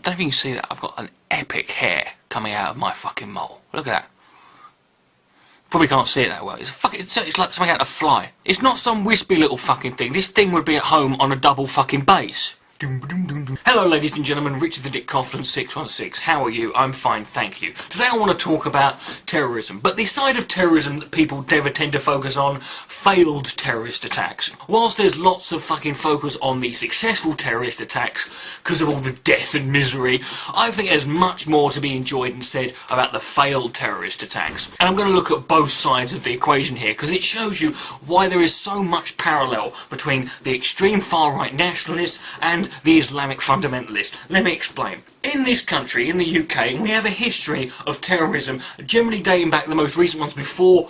don't know if you can see that. I've got an epic hair coming out of my fucking mole. Look at that. Probably can't see it that well. It's like something out of a fly. It's not some wispy little fucking thing. This thing would be at home on a double fucking bass. Hello ladies and gentlemen, Richard the Dick Coughlan 616. How are you? I'm fine, thank you. Today I want to talk about terrorism, but the side of terrorism that people never tend to focus on, failed terrorist attacks. Whilst there's lots of fucking focus on the successful terrorist attacks because of all the death and misery, I think there's much more to be enjoyed and said about the failed terrorist attacks. And I'm going to look at both sides of the equation here because it shows you why there is so much parallel between the extreme far-right nationalists and the Islamic fundamentalists. Let me explain. In this country, in the UK, we have a history of terrorism, generally dating back, the most recent ones before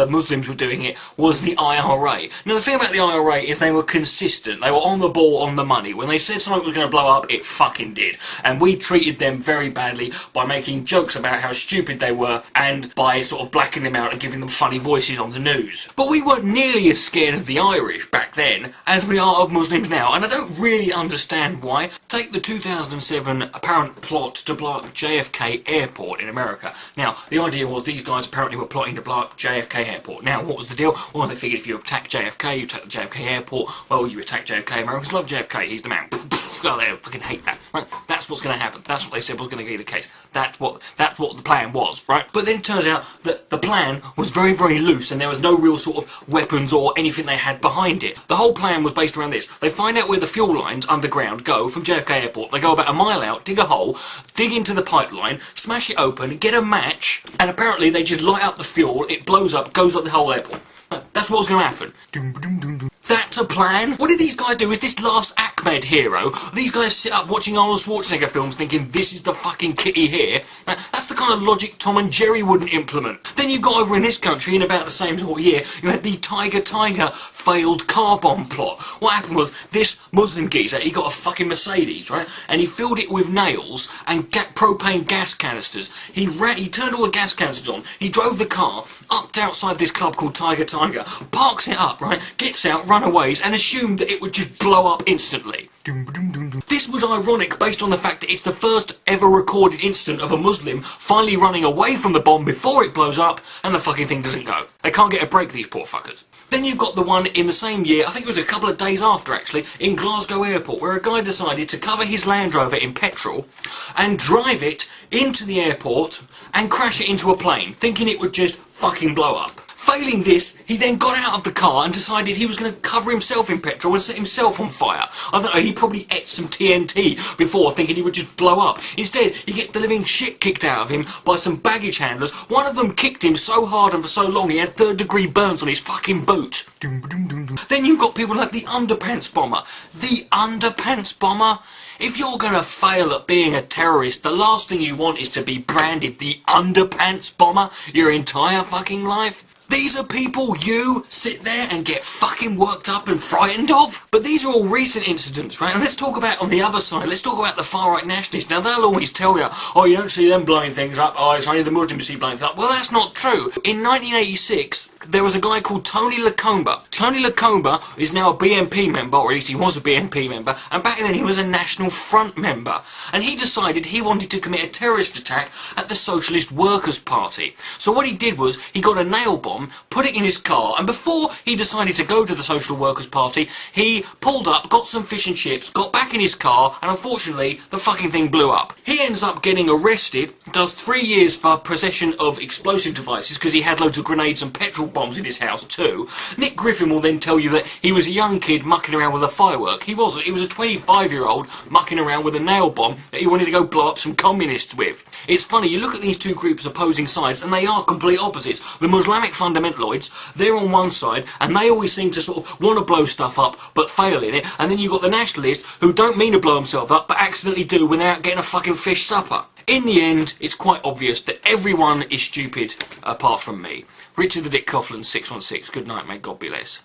Muslims were doing it, was the IRA. Now the thing about the IRA is they were consistent, they were on the ball, on the money. When they said something was going to blow up, it fucking did. And we treated them very badly by making jokes about how stupid they were and by sort of blacking them out and giving them funny voices on the news. But we weren't nearly as scared of the Irish back then as we are of Muslims now, and I don't really understand why. Take the 2007 apparent plot to blow up JFK Airport in America. Now, the idea was these guys apparently were plotting to blow up JFK Airport. Now, what was the deal? Well, they figured if you attack JFK, you attack the JFK Airport, well, you attack JFK, Americans love JFK, he's the man. Go there, fucking hate that. Right? That's what's going to happen. That's what they said was going to be the case. That's what the plan was, right? But then it turns out that the plan was very, very loose and there was no real sort of weapons or anything they had behind it. The whole plan was based around this. They find out where the fuel lines underground go from JFK Airport. They go about a mile out, dig a hole, dig into the pipeline, smash it open, get a match, and apparently they just light up the fuel, it blows up, goes up the whole airport. That's what was going to happen. That's a plan? What did these guys do? Is this Last Ahmed hero? These guys sit up watching Arnold Schwarzenegger films thinking this is the fucking kitty here? That's the kind of logic Tom and Jerry wouldn't implement. Then you've got over in this country, in about the same sort of year, you had the Tiger failed car bomb plot. What happened was, this Muslim geezer, he got a fucking Mercedes, right? And he filled it with nails and propane gas canisters. He turned all the gas canisters on, he drove the car up to outside this club called Tiger, parks it up, right? Gets out, runaways, and assumed that it would just blow up instantly. This was ironic based on the fact that it's the first ever recorded incident of a Muslim finally running away from the bomb before it blows up and the fucking thing doesn't go. They can't get a break, these poor fuckers. Then you've got the one in the same year, I think it was a couple of days after actually, in Glasgow Airport, where a guy decided to cover his Land Rover in petrol and drive it into the airport and crash it into a plane, thinking it would just fucking blow up. Failing this, he then got out of the car and decided he was going to cover himself in petrol and set himself on fire. I don't know, he probably ate some TNT before thinking he would just blow up. Instead, he gets the living shit kicked out of him by some baggage handlers. One of them kicked him so hard and for so long he had third-degree burns on his fucking boot. Then you've got people like the Underpants Bomber. The Underpants Bomber? If you're gonna fail at being a terrorist, the last thing you want is to be branded the Underpants Bomber your entire fucking life. These are people you sit there and get fucking worked up and frightened of? But these are all recent incidents, right? And let's talk about, on the other side, let's talk about the far-right nationalists. Now, they'll always tell you, oh, you don't see them blowing things up, oh, it's only the Muslims you see blowing things up. Well, that's not true. In 1986, there was a guy called Tony Lacombe. Tony Lacombe is now a BNP member, or at least he was a BNP member, and back then he was a National Front member. And he decided he wanted to commit a terrorist attack at the Socialist Workers' Party. So what he did was, he got a nail bomb, put it in his car, and before he decided to go to the Social Workers' Party, he pulled up, got some fish and chips, got back in his car, and unfortunately, the fucking thing blew up. He ends up getting arrested, does 3 years for possession of explosive devices, because he had loads of grenades and petrol bombs in his house too. Nick Griffin will then tell you that he was a young kid mucking around with a firework. He wasn't. He was a 25-year-old mucking around with a nail bomb that he wanted to go blow up some communists with. It's funny, you look at these two groups opposing sides and they are complete opposites. The Muslimic fundamentaloids, they're on one side and they always seem to sort of want to blow stuff up but fail in it, and then you've got the nationalists who don't mean to blow themselves up but accidentally do when they're out getting a fucking fish supper. In the end, it's quite obvious that everyone is stupid apart from me. Richard the Dick Coughlan 616. Good night, mate. God bless.